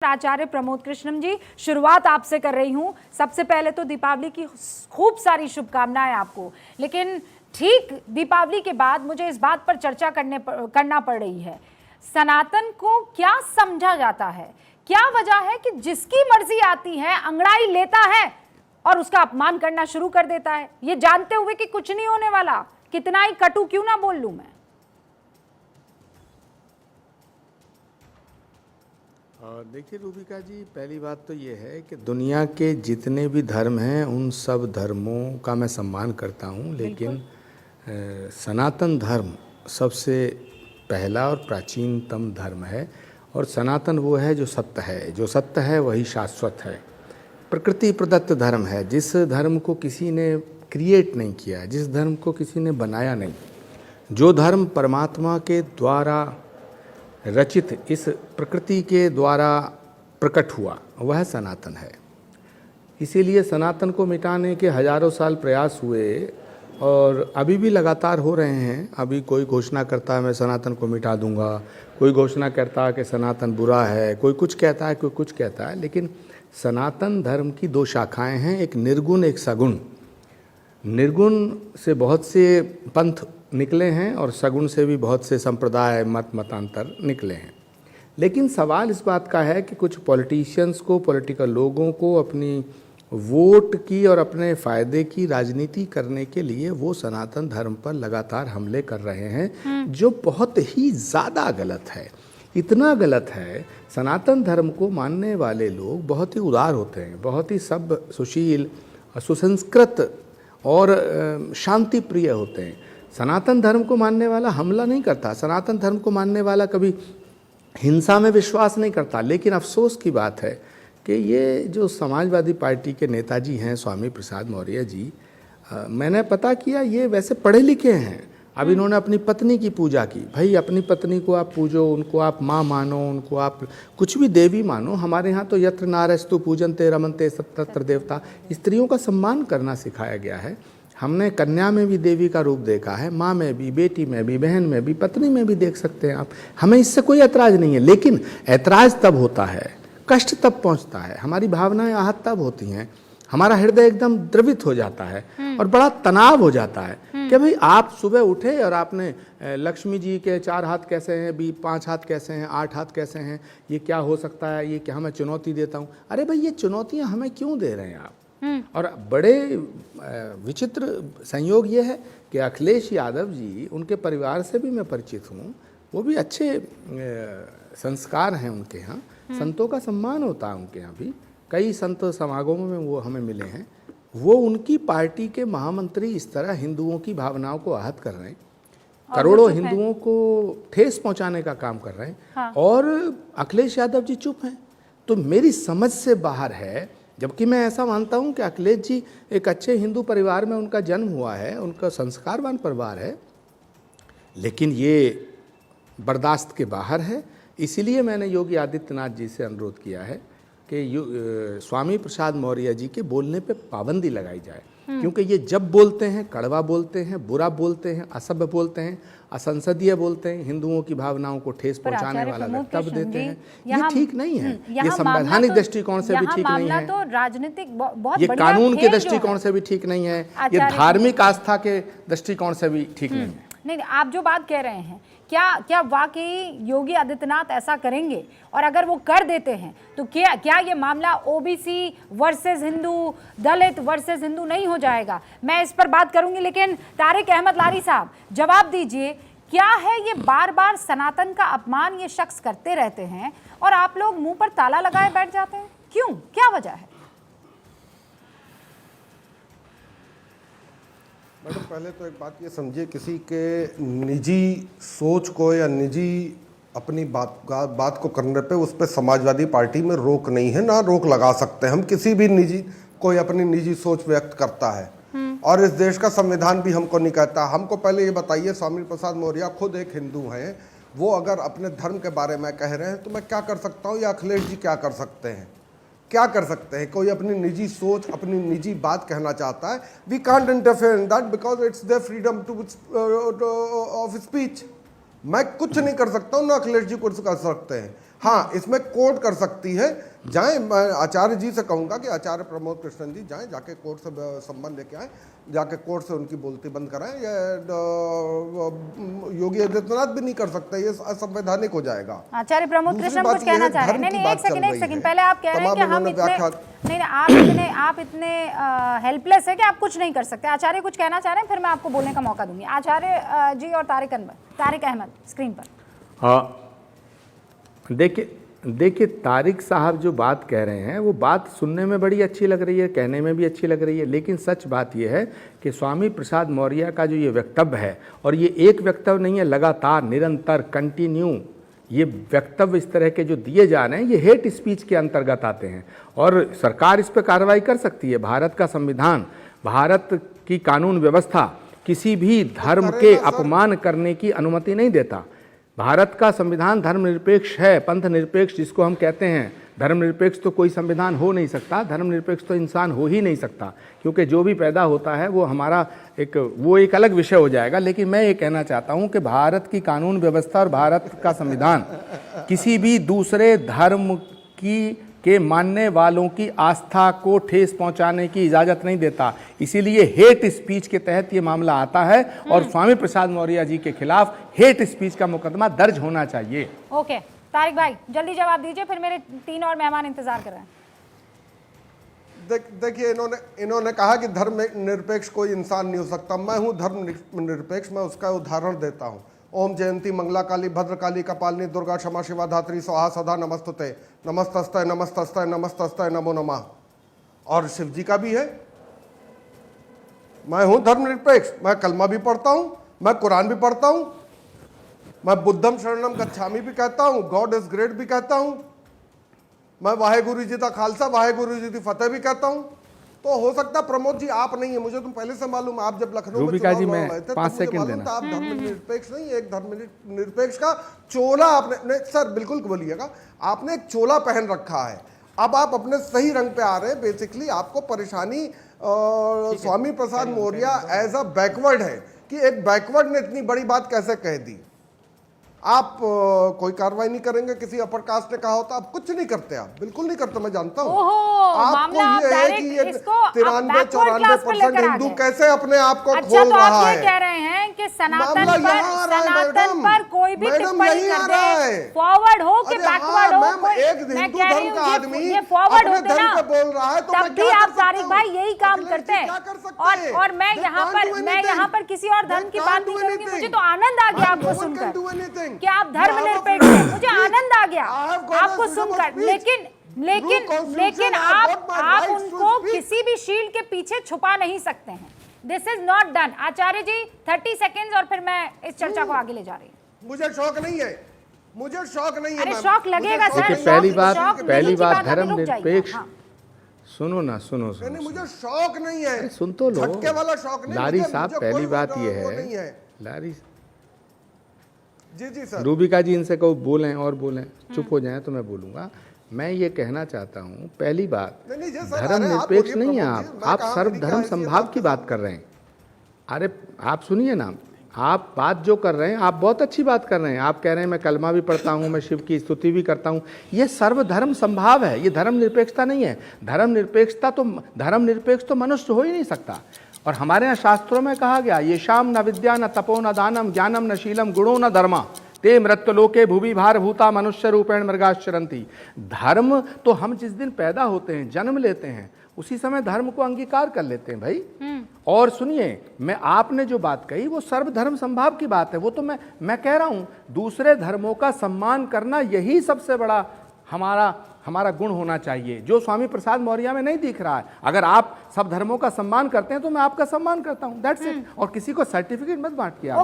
आचार्य प्रमोद कृष्णम जी, शुरुआत आपसे कर रही हूं। सबसे पहले तो दीपावली की खूब सारी शुभकामनाएं आपको। लेकिन ठीक दीपावली के बाद मुझे इस बात पर चर्चा करना पड़ रही है, सनातन को क्या समझा जाता है? क्या वजह है कि जिसकी मर्जी आती है अंगड़ाई लेता है और उसका अपमान करना शुरू कर देता है, ये जानते हुए कि कुछ नहीं होने वाला, कितना ही कटु क्यों ना बोल लूं मैं। देखिए रूबिका जी, पहली बात तो ये है कि दुनिया के जितने भी धर्म हैं उन सब धर्मों का मैं सम्मान करता हूँ, लेकिन सनातन धर्म सबसे पहला और प्राचीनतम धर्म है। और सनातन वो है जो सत्य है, जो सत्य है वही शाश्वत है, प्रकृति प्रदत्त धर्म है। जिस धर्म को किसी ने क्रिएट नहीं किया, जिस धर्म को किसी ने बनाया नहीं, जो धर्म परमात्मा के द्वारा रचित इस प्रकृति के द्वारा प्रकट हुआ, वह सनातन है। इसीलिए सनातन को मिटाने के हजारों साल प्रयास हुए और अभी भी लगातार हो रहे हैं। अभी कोई घोषणा करता है मैं सनातन को मिटा दूंगा, कोई घोषणा करता है कि सनातन बुरा है, कोई कुछ कहता है, कोई कुछ कहता है। लेकिन सनातन धर्म की दो शाखाएं हैं, एक निर्गुण, एक सगुण। निर्गुण से बहुत से पंथ निकले हैं और सगुण से भी बहुत से संप्रदाय मतांतर निकले हैं। लेकिन सवाल इस बात का है कि कुछ पॉलिटिशियंस को, पॉलिटिकल लोगों को अपनी वोट की और अपने फ़ायदे की राजनीति करने के लिए वो सनातन धर्म पर लगातार हमले कर रहे हैं, जो बहुत ही ज़्यादा गलत है। इतना गलत है, सनातन धर्म को मानने वाले लोग बहुत ही उदार होते हैं, बहुत ही सभ्य, सुशील, सुसंस्कृत और शांति प्रिय होते हैं। सनातन धर्म को मानने वाला हमला नहीं करता, सनातन धर्म को मानने वाला कभी हिंसा में विश्वास नहीं करता। लेकिन अफसोस की बात है कि ये जो समाजवादी पार्टी के नेताजी हैं स्वामी प्रसाद मौर्य जी, मैंने पता किया ये वैसे पढ़े लिखे हैं। अब इन्होंने अपनी पत्नी की पूजा की। भाई, अपनी पत्नी को आप पूजो, उनको आप माँ मानो, उनको आप कुछ भी देवी मानो। हमारे यहाँ तो यत्र नारस्तु पूजन्ते रमन्ते तत्र देवता, स्त्रियों का सम्मान करना सिखाया गया है। हमने कन्या में भी देवी का रूप देखा है, माँ में भी, बेटी में भी, बहन में भी, पत्नी में भी देख सकते हैं आप। हमें इससे कोई ऐतराज़ नहीं है। लेकिन ऐतराज़ तब होता है, कष्ट तब पहुँचता है, हमारी भावनाएं आहत तब होती हैं, हमारा हृदय एकदम द्रवित हो जाता है और बड़ा तनाव हो जाता है कि भाई आप सुबह उठे और आपने लक्ष्मी जी के 4 हाथ कैसे हैं, 5 हाथ कैसे हैं, 8 हाथ कैसे हैं, ये क्या हो सकता है, ये क्या मैं चुनौती देता हूँ। अरे भाई, ये चुनौतियाँ हमें क्यों दे रहे हैं आप? और बड़े विचित्र संयोग ये है कि अखिलेश यादव जी, उनके परिवार से भी मैं परिचित हूँ, वो भी अच्छे संस्कार हैं उनके यहाँ, संतों का सम्मान होता है उनके यहाँ भी। कई संत समागमों में वो हमें मिले हैं। वो उनकी पार्टी के महामंत्री इस तरह हिंदुओं की भावनाओं को आहत कर रहे हैं, करोड़ों हिंदुओं को ठेस पहुंचाने का काम कर रहे हैं। हाँ। और अखिलेश यादव जी चुप हैं, तो मेरी समझ से बाहर है। जबकि मैं ऐसा मानता हूं कि अखिलेश जी एक अच्छे हिंदू परिवार में उनका जन्म हुआ है, उनका संस्कारवान परिवार है, लेकिन ये बर्दाश्त के बाहर है। इसीलिए मैंने योगी आदित्यनाथ जी से अनुरोध किया है कि स्वामी प्रसाद मौर्य जी के बोलने पे पाबंदी लगाई जाए, क्योंकि ये जब बोलते हैं कड़वा बोलते हैं, बुरा बोलते हैं, असभ्य बोलते हैं, असंसदीय बोलते हैं, हिंदुओं की भावनाओं को ठेस पहुंचाने वाला वक्तव्य देते हैं। ये ठीक नहीं है, ये संवैधानिक दृष्टिकोण से भी ठीक नहीं है, तो राजनीतिक बहुत ये कानून के दृष्टिकोण से भी ठीक नहीं है, ये धार्मिक आस्था के दृष्टिकोण से भी ठीक नहीं है। नहीं, आप जो बात कह रहे हैं, क्या वाकई योगी आदित्यनाथ ऐसा करेंगे? और अगर वो कर देते हैं तो क्या ये मामला ओबीसी वर्सेस हिंदू, दलित वर्सेस हिंदू नहीं हो जाएगा? मैं इस पर बात करूंगी, लेकिन तारिक अहमद लारी साहब जवाब दीजिए, क्या है ये बार बार सनातन का अपमान ये शख्स करते रहते हैं और आप लोग मुंह पर ताला लगाए बैठ जाते हैं? क्यों, क्या वजह है? मैडम, पहले तो एक बात ये समझिए, किसी के निजी सोच को या निजी अपनी बात को करने पे उस पर समाजवादी पार्टी में रोक नहीं है, ना रोक लगा सकते हैं हम। किसी भी निजी कोई अपनी निजी सोच व्यक्त करता है और इस देश का संविधान भी हमको नहीं कहता। हमको पहले ये बताइए, स्वामी प्रसाद मौर्य खुद एक हिंदू हैं, वो अगर अपने धर्म के बारे में कह रहे हैं तो मैं क्या कर सकता हूँ या अखिलेश जी क्या कर सकते हैं? क्या कर सकते हैं? कोई अपनी निजी सोच, अपनी निजी बात कहना चाहता है, we can't interfere in that because it's their freedom to of speech. मैं कुछ नहीं कर सकता हूँ, ना अखिलेश जी कुछ कर सकते हैं। हाँ, इसमें कोर्ट कर सकती है। जाएं, मैं आचार्य जी से कहूंगा कि आचार्य प्रमोद कृष्णन जी जाएं, जाके कोर्ट से संबंध लेके आए, जाके कोर्ट से उनकी बोलती बंद कराएं। ये योगी आदित्यनाथ भी नहीं कर सकते, ये असंवैधानिक हो जाएगा। आचार्य प्रमोद दूसरी कृष्णन बात कुछ ये कहना है, चाह रहे हैं। धर्म की नहीं, बात एक सेकंड, चल एक रही सेकंड, है। पहले आप कह रहे हैं कि तमाम हम इन्होंने इतने नहीं, आप इतने हेल्पलेस है कि आप कुछ नहीं कर सकते। आचार्य कुछ कहना चाह रहे हैं, फिर मैं आपको बोलने का मौका दूंगी। आचार्य जी और तारिक अहमद स्क्रीन पर। हाँ, देखिए तारिक साहब जो बात कह रहे हैं वो बात सुनने में बड़ी अच्छी लग रही है, कहने में भी अच्छी लग रही है, लेकिन सच बात ये है कि स्वामी प्रसाद मौर्य का जो ये वक्तव्य है, और ये एक वक्तव्य नहीं है, लगातार निरंतर कंटिन्यू ये वक्तव्य इस तरह के जो दिए जा रहे हैं, ये हेट स्पीच के अंतर्गत आते हैं और सरकार इस पर कार्रवाई कर सकती है। भारत का संविधान, भारत की कानून व्यवस्था किसी भी धर्म के अपमान करने की अनुमति नहीं देता। भारत का संविधान धर्मनिरपेक्ष है, पंथ निरपेक्ष जिसको हम कहते हैं। धर्मनिरपेक्ष तो कोई संविधान हो नहीं सकता, धर्मनिरपेक्ष तो इंसान हो ही नहीं सकता, क्योंकि जो भी पैदा होता है वो हमारा एक अलग विषय हो जाएगा। लेकिन मैं ये कहना चाहता हूँ कि भारत की कानून व्यवस्था और भारत का संविधान किसी भी दूसरे धर्म के मानने वालों की आस्था को ठेस पहुंचाने की इजाज़त नहीं देता। इसीलिए हेट स्पीच के तहत ये मामला आता है और स्वामी प्रसाद मौर्य जी के खिलाफ हेट स्पीच का मुकदमा दर्ज होना चाहिए। ओके, तारिक भाई जल्दी जवाब दीजिए, फिर मेरे 3 और मेहमान इंतजार कर रहे हैं। देखिए, इन्होंने कहा कि धर्म निरपेक्ष कोई इंसान नहीं हो सकता। मैं हूं धर्म निरपेक्ष। मैं उसका उदाहरण देता हूं। ओम जयंती मंगला काली भद्रकाली कपालिनी दुर्गा क्षमा शिवा धात्री स्वाहा सदा नमस्तुते नमस्तस्तय नमस्तस्तय नमस्तस्तय नमो नमः। और शिव जी का भी है। मैं हूं धर्मनिरपेक्ष। मैं कलमा भी पढ़ता हूं, मैं कुरान भी पढ़ता हूं, मैं बुद्धम शरणम गच्छामि भी कहता हूं, गॉड इज ग्रेट भी कहता हूं, मैं वाहेगुरु जी का खालसा वाहेगुरु जी की फतेह भी कहता हूं। तो हो सकता प्रमोद जी आप नहीं है, मुझे तुम पहले से मालूम। आप जब लखनऊ में चुनाव लड़ रहे थे, 5 सेकंड देना। आप धर्मनिरपेक्ष नहीं, एक धर्मनिरपेक्ष का चोला आपने सर बिल्कुल बोलिएगा, आपने एक चोला पहन रखा है। अब आप अपने सही रंग पे आ रहे हैं। बेसिकली आपको परेशानी Swami Prasad Maurya as a backward है कि एक बैकवर्ड ने इतनी बड़ी बात कैसे कह दी। आप कोई कार्रवाई नहीं करेंगे, किसी अपर कास्ट ने कहा होता, आप कुछ नहीं करते, आप बिल्कुल नहीं करते। मैं जानता हूँ आपको ये है कि ये 93-94% हिंदू कैसे अपने आप को खोल तो रहा आप है। ये कह रहे हैं कि सनातन पर कोई भी टिप्पणी कर दे, फॉरवर्ड हो कि बैकवर्ड हो, एक हिंदू धर्म का आदमी ये फॉरवर्ड अपने होते धर्म ना, पे बोल रहा है, तो तब मैं भी क्या आप कर सकता तारिक हूं? भाई यही काम अखिलेश करते जी हैं। क्या कर सकते हैं? और मैं They यहाँ can't do मैं anything. यहाँ पर किसी और धर्म They की can't बात do नहीं करूंगी। anything. मुझे तो आनंद आ गया No आपको one can सुनकर do anything. कि आप You have धर्मनिरपेक्ष a हैं। मुझे आनंद आ गया I have got a आपको freedom of सुनकर। speech. लेकिन Constitution, I have got my आप rights to उनको speak. किसी भी शील्ड के पीछे छुपा नहीं सकते हैं। This is not done. Acharya ji 30 seconds और फिर मैं इस चर्चा को आगे ले जा रही हूँ। मुझे शौक नहीं है, मुझे शौक नहीं है। अरे मैम। शौक लगेगा मुझे सर। शौक देखिए, शौक पहली बात की धर्म रुक जाइए। निरपेक्ष। हाँ। सुनो ना, सुनो नहीं, मुझे शौक नहीं है। सुन तो लो। झटके वाला शौक नहीं। लारी मुझे- साहब, मुझे पहली कोई बात वो यह नहीं है, लारी जी सर। रूबिका जी इनसे कहो बोलें और बोलें, चुप हो जाएं तो मैं बोलूँगा। मैं ये कहना चाहता हूँ, पहली बात, नहीं, जी सर, धर्म अरे आप निरपेक्ष बोलिए नहीं है प्रमोद जी, मैं आप कहाँ सर्व मेरी धर्म क्या हैसियत संभाव है की आपके बात कर रहे हैं। अरे आप सुनिए ना, आप बात जो कर रहे हैं, आप बहुत अच्छी बात कर रहे हैं। आप कह रहे हैं मैं कलमा भी पढ़ता हूँ, मैं शिव की स्तुति भी करता हूँ। ये सर्वधर्म संभाव है, ये धर्म निरपेक्षता नहीं है। धर्म निरपेक्ष तो मनुष्य हो ही नहीं सकता। और हमारे यहाँ शास्त्रों में कहा गया, ये शाम न विद्या न तपो न दानम ज्ञानम न शीलम गुणो न धर्मा ते मृत्युलोके भूवि भार भूता मनुष्य रूपेण मृगाश्चरंती। धर्म तो हम जिस दिन पैदा होते हैं, जन्म लेते हैं, उसी समय धर्म को अंगीकार कर लेते हैं भाई। और सुनिए, मैं आपने जो बात कही वो सर्वधर्म संभाव की बात है। वो तो मैं कह रहा हूं, दूसरे धर्मों का सम्मान करना यही सबसे बड़ा हमारा गुण होना चाहिए, जो स्वामी प्रसाद मौर्य में नहीं दिख रहा है। अगर आप सब धर्मों का सम्मान करते हैं तो मैं आपका सम्मान करता हूं, दैट्स इट। और किसी को सर्टिफिकेट मत बांटिए आप।